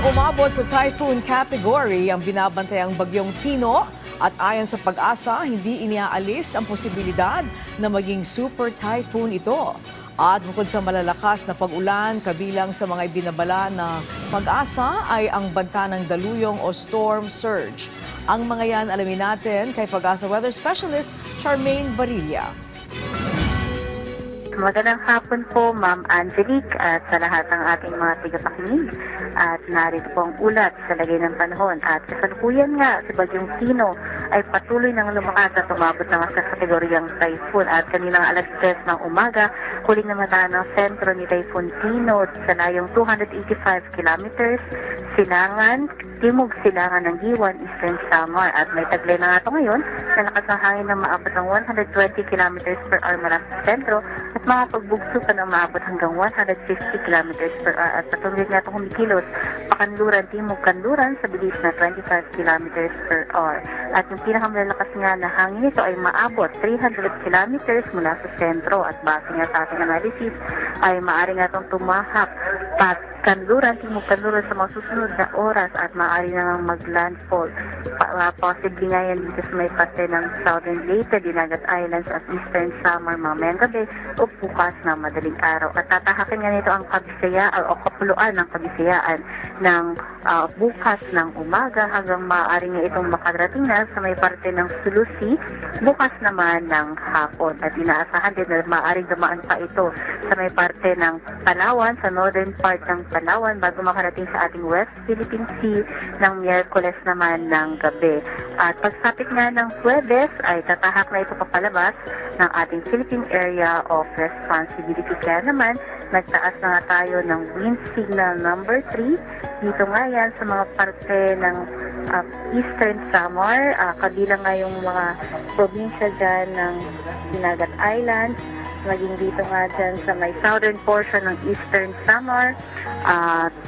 Umabot sa typhoon category ang binabantayang bagyong Tino at ayon sa Pag-asa, hindi iniaalis ang posibilidad na maging super typhoon ito. At bukod sa malalakas na pag-ulan, kabilang sa mga ibinabala na Pag-asa ay ang banta ng daluyong o storm surge. Ang mga yan alamin natin kay Pag-asa Weather Specialist Charmaine Barilla. Magandang hapon po, Ma'am Angelique, at sa lahat ng ating mga tigapakinig. At narito po ang ulat sa lagay ng panahon. At kasalukuyan nga, si Bagyong Tino ay patuloy ng lumakas at umabot na sa kategoryang typhoon. At kaninang alas 3 ng umaga, huling namataan ang sentro ni Typhoon Tino sa layong 285 kilometers, silangan, timog silangan ng Giwan, Eastern Samar. At may taglay na nga ito ngayon na lakas ng hangin na maabot ng 120 kilometers per hour mula sa sentro at mga pagbugso pa na maabot hanggang 150 kilometers per hour. At patuloy nga itong humikilos pakanluran, timog kanluran sa bilis na 25 kilometers per hour. At yung pinakamalakas nga na hangin nito ay maabot 300 kilometers mula sa sentro. At base nga sa ating analysis ay maaari nga itong tumahak kanluran, timog kanluran sa mga susunod na oras at maaari na nga mag-landfall. Possibly nga yan dito sa may parte ng Southern Leyte, Dinagat Islands at Eastern Samar mamayang gabi o bukas na madaling araw. At tatahakin nga nito ang kabisayaan o kapuluan ng kabisayaan ng bukas ng umaga hanggang maaari nga itong makarating na sa may parte ng Sulusi bukas naman ng hapon. At inaasahan din na maaaring dumaan pa ito sa may parte ng Palawan, sa northern part ng Palawan bago makarating sa ating West Philippine Sea ng Miyerkules naman ng gabi. At pagsapit nga ng Huwebes ay tatahak na ito papalabas ng ating Philippine Area of Responsibility. Kaya naman, nagtaas na nga tayo ng wind signal number 3. Dito nga yan sa mga parte ng Eastern Samar, kabilang nga yung mga probinsya dyan ng Dinagat Islands, maging dito nga dyan sa may southern portion ng Eastern Samar,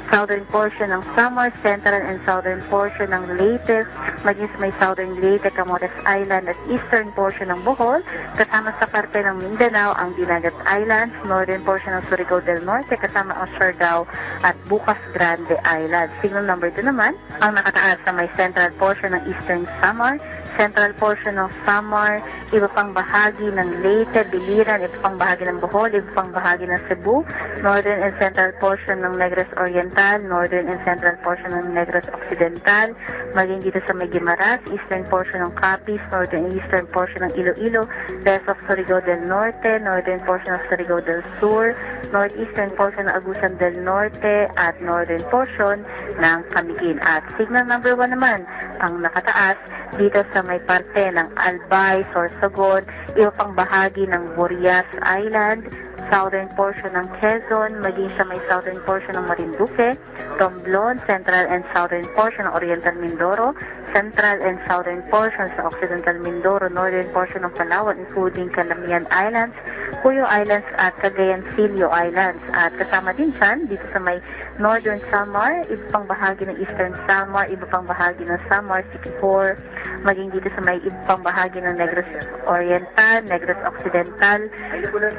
southern portion ng Samar, central and southern portion ng Leyte, maging sa may southern Leyte, Camotes Island at eastern portion ng Bohol, kasama sa parte ng Mindanao ang Dinagat Islands, northern portion ng Surigao del Norte, kasama ang Siargao at Bukas Grande Island. Signal number 2 naman, ang nakataas sa may central portion ng Eastern Samar, central portion ng Samar, iba pang bahagi ng Leyte, Biliran, iba pang bahagi ng Bohol, iba pang bahagi ng Cebu, northern and central portion ng Negros Oriental, northern and central portion ng Negros Occidental, maging dito sa may Guimaras, eastern portion ng Capiz, northern and eastern portion ng Iloilo, rest of Surigao del Norte, northern portion of Surigao del Sur, northeastern portion ng Agusan del Norte, at northern portion ng Camiguin. At signal number 1 naman, ang nakataas dito sa may parte ng Albay, Sorsogon, iba pang bahagi ng Burias Island, southern portion ng Quezon, maging sa may southern portion ng Marinduque, Romblon, central and southern portion ng Oriental Mindoro, central and southern portion sa Occidental Mindoro, northern portion ng Palawan, including Calamian Islands, Puyo Islands at Cagayan Silio Islands. At kasama din dyan, dito sa may northern Samar, iba pang bahagi ng eastern Samar, iba pang bahagi ng Samar, Siquijor, maging dito sa may iba pang bahagi ng Negros Oriental, Negros Occidental,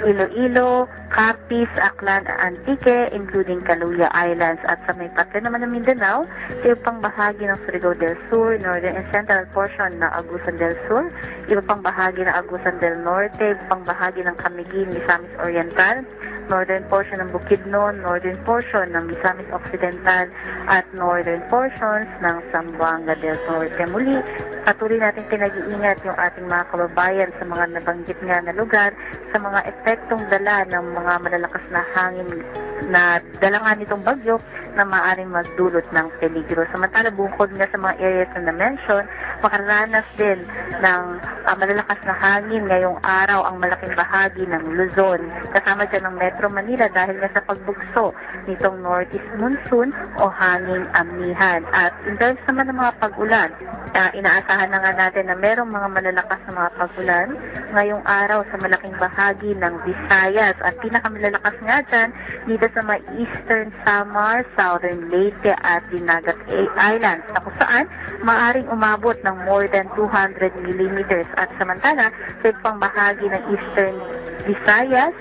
Iloilo, Capiz, Aklan, Antique, including Caluya Islands. At sa may parte naman ng Mindanao, iba pang bahagi ng Surigao del Sur, northern and central portion ng Agusan del Sur, iba pang bahagi ng Agusan del Norte, iba pang bahagi ng Camiguin, Misamis Oriental, northern portion ng Bukidnon, northern portion ng Misamis Occidental, at northern portions ng Zamboanga del Norte. Muli, patuloy natin pinag-iingat yung ating mga kababayan sa mga nabanggit nga na lugar sa mga epektong dala ng mga malalakas na hangin na dalangan nitong bagyo na maaaring magdulot ng peligro. Samantala, bukod nga sa mga areas na na-mention, makaranas din ng malalakas na hangin ngayong araw ang malaking bahagi ng Luzon. Kasama dyan ng Metro Manila dahil nga sa pagbugso nitong northeast monsoon o hanging amihan. At in terms naman ng mga pag-ulan, inaasahan na nga natin na merong mga malalakas na mga pag-ulan ngayong araw sa malaking bahagi ng Visayas. At pinakamalalakas nga dyan dito sa mga Eastern Samar, Southern Leyte at Dinagat Islands, na kung saan maaring umabot ng more than 200 millimeters. At samantala, sa ibang bahagi ng Eastern Visayas,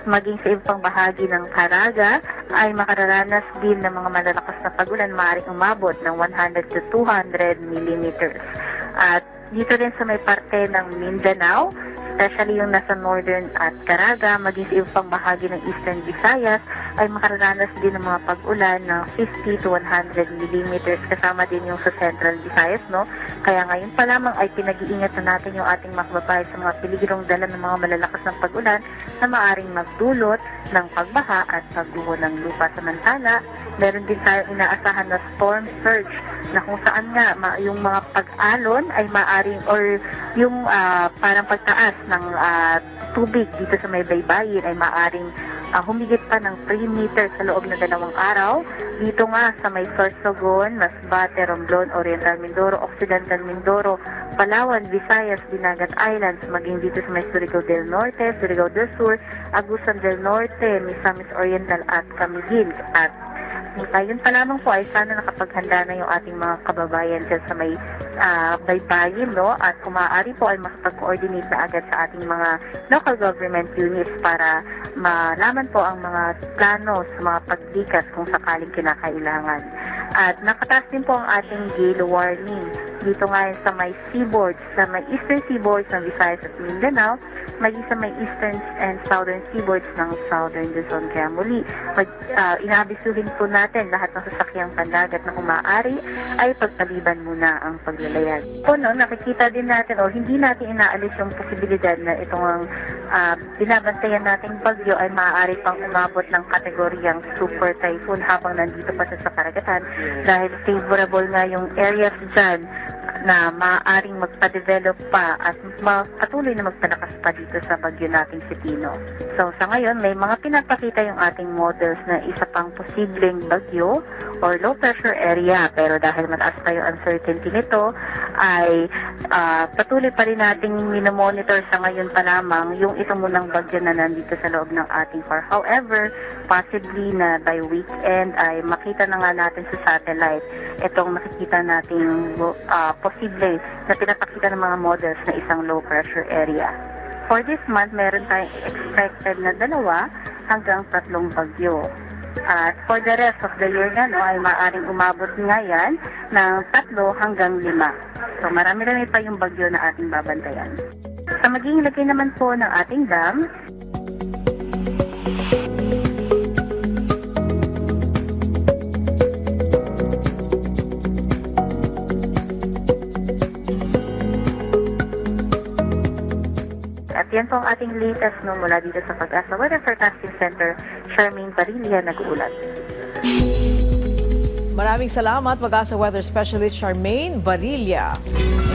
maging sa ibang bahagi ng Caraga ay makararanas din ng mga malalakas na pagulan, maaaring umabot ng 100 to 200 millimeters. At dito rin sa may parte ng Mindanao, especially yung nasa northern at Caraga, maging sa ibang bahagi ng eastern Visayas, ay makararanas din ng mga pag-ulan ng 50 to 100 millimeters, kasama din yung sa central Visayas, no? Kaya ngayon pa lamang ay pinag-iingatan natin yung ating mga kababayan sa mga peligrong dala ng mga malalakas ng pag-ulan na maaring magdulot ng pagbaha at pagguho ng lupa. Samantala, meron din tayong inaasahan na storm surge na kung saan nga yung mga pag-alon ay maaring or yung parang pagtaas ng tubig dito sa may baybayin ay maaring humigit pa ng 3 meters sa loob ng 2 araw. Dito nga sa may Sorsogon, Masbate, Romblon, Oriental Mindoro, Occidental Mindoro, Palawan, Visayas, Dinagat Islands, maging dito sa may Surigao del Norte, Surigao del Sur, Agusan del Norte, Misamis Oriental at Camiguin. At yun pa lamang po ay sana nakapaghanda na yung ating mga kababayan dyan sa may baybayin, no? At kung maaari po ay makapag-coordinate na agad sa ating mga local government units para malaman po ang mga plano sa mga paglikas kung sakaling kinakailangan. At nakataas din po ang ating gale warning dito nga sa may seaboard, sa may eastern seaboard ng Visayas at Mindanao, maging sa may eastern and southern seaboards ng southern Luzon. Kaya muli, inabisuhin po natin lahat ng sasakyang pandagat na kung maaari ay pagpaliban muna ang paglalayag. So, no, nakikita din natin o hindi natin inaalis yung posibilidad na itong binabantayan nating bagyo ay maaari pang umabot ng kategoryang super typhoon habang nandito pa sa karagatan dahil favorable nga yung areas dyan na maaaring magpa-develop pa at patuloy na magpalakas pa dito sa bagyo nating si Tino. So sa ngayon, may mga pinapakita yung ating models na isa pang posibleng bagyo or low pressure area, pero dahil mataas pa yung uncertainty nito, ay patuloy pa rin nating minomonitor sa ngayon pa lamang yung ito munang bagyo na nandito sa loob ng ating car. However, possibly na by weekend ay makita na nga natin sa satellite itong nakikita nating posible na pinapakita ng mga models na isang low pressure area. For this month, meron tayong expected na 2 hanggang 3 bagyo. At for the rest of the year nga, no, ay maaaring umabot nga yan ng 3 hanggang 5. So marami-rami pa yung bagyo na ating babantayan. Sa magiging lagay naman po ng ating dam, at yan po ang ating latest no, mula dito sa Pag-asa Weather Forecasting Center, Charmaine Barilla nag-uulat. Maraming salamat, Pag-asa Weather Specialist Charmaine Barilla.